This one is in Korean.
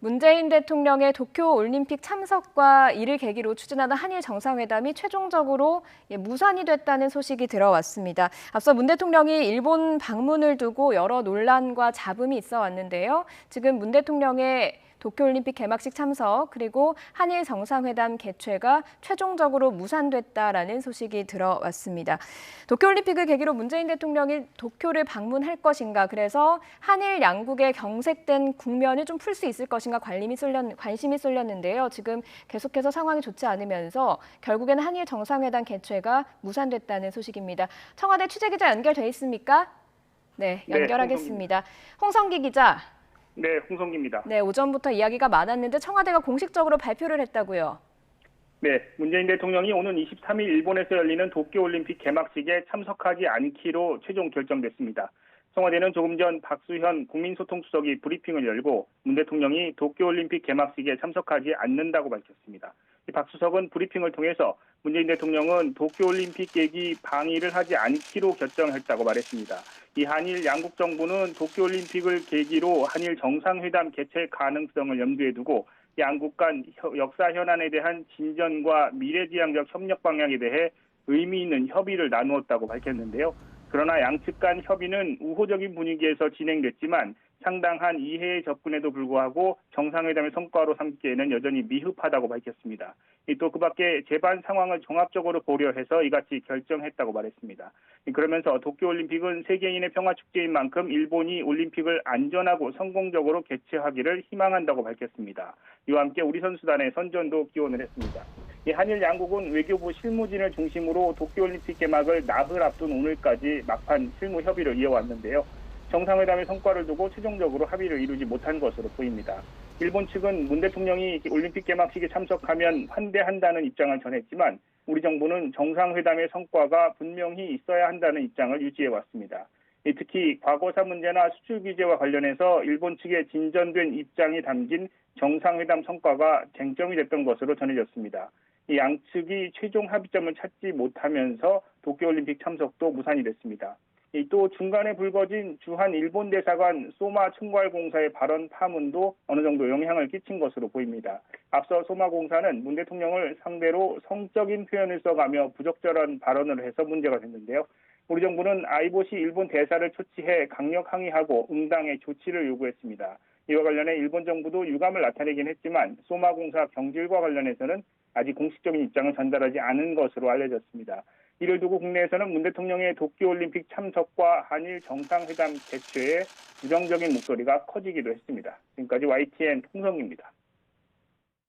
문재인 대통령의 도쿄올림픽 참석과 이를 계기로 추진하는 한일 정상회담이 최종적으로 무산이 됐다는 소식이 들어왔습니다. 앞서 문 대통령이 일본 방문을 두고 여러 논란과 잡음이 있어 왔는데요. 지금 문 대통령의 도쿄올림픽 개막식 참석 그리고 한일 정상회담 개최가 최종적으로 무산됐다라는 소식이 들어왔습니다. 도쿄올림픽을 계기로 문재인 대통령이 도쿄를 방문할 것인가, 그래서 한일 양국의 경색된 국면을 좀 풀 수 있을 것인가 관심이 쏠렸는데요. 지금 계속해서 상황이 좋지 않으면서 결국에는 한일 정상회담 개최가 무산됐다는 소식입니다. 청와대 취재기자 연결돼 있습니까? 네, 연결하겠습니다. 홍성기 기자. 네, 홍성기입니다. 네, 오전부터 이야기가 많았는데 청와대가 공식적으로 발표를 했다고요. 네, 문재인 대통령이 오는 23일 일본에서 열리는 도쿄올림픽 개막식에 참석하지 않기로 최종 결정됐습니다. 청와대는 조금 전 박수현 국민소통수석이 브리핑을 열고 문 대통령이 도쿄올림픽 개막식에 참석하지 않는다고 밝혔습니다. 박 수석은 브리핑을 통해서 문재인 대통령은 도쿄올림픽 계기 방일을 하지 않기로 결정했다고 말했습니다. 이 한일 양국 정부는 도쿄올림픽을 계기로 한일 정상회담 개최 가능성을 염두에 두고 양국 간 역사 현안에 대한 진전과 미래지향적 협력 방향에 대해 의미 있는 협의를 나누었다고 밝혔는데요. 그러나 양측 간 협의는 우호적인 분위기에서 진행됐지만 상당한 이해의 접근에도 불구하고 정상회담의 성과로 삼기에는 여전히 미흡하다고 밝혔습니다. 또 그 밖에 재반 상황을 종합적으로 고려해서 이같이 결정했다고 말했습니다. 그러면서 도쿄올림픽은 세계인의 평화축제인 만큼 일본이 올림픽을 안전하고 성공적으로 개최하기를 희망한다고 밝혔습니다. 이와 함께 우리 선수단의 선전도 기원을 했습니다. 한일 양국은 외교부 실무진을 중심으로 도쿄올림픽 개막을 나흘 앞둔 오늘까지 막판 실무 협의를 이어왔는데요. 정상회담의 성과를 두고 최종적으로 합의를 이루지 못한 것으로 보입니다. 일본 측은 문 대통령이 올림픽 개막식에 참석하면 환대한다는 입장을 전했지만 우리 정부는 정상회담의 성과가 분명히 있어야 한다는 입장을 유지해왔습니다. 특히 과거사 문제나 수출 규제와 관련해서 일본 측의 진전된 입장이 담긴 정상회담 성과가 쟁점이 됐던 것으로 전해졌습니다. 이 양측이 최종 합의점을 찾지 못하면서 도쿄올림픽 참석도 무산이 됐습니다. 또 중간에 불거진 주한 일본 대사관 소마 총괄공사의 발언 파문도 어느 정도 영향을 끼친 것으로 보입니다. 앞서 소마공사는 문 대통령을 상대로 성적인 표현을 써가며 부적절한 발언을 해서 문제가 됐는데요. 우리 정부는 아이보시 일본 대사를 초치해 강력 항의하고 응당의 조치를 요구했습니다. 이와 관련해 일본 정부도 유감을 나타내긴 했지만 소마공사 경질과 관련해서는 아직 공식적인 입장을 전달하지 않은 것으로 알려졌습니다. 이를 두고 국내에서는 문 대통령의 도쿄올림픽 참석과 한일 정상회담 개최에 부정적인 목소리가 커지기도 했습니다. 지금까지 YTN 홍성기입니다.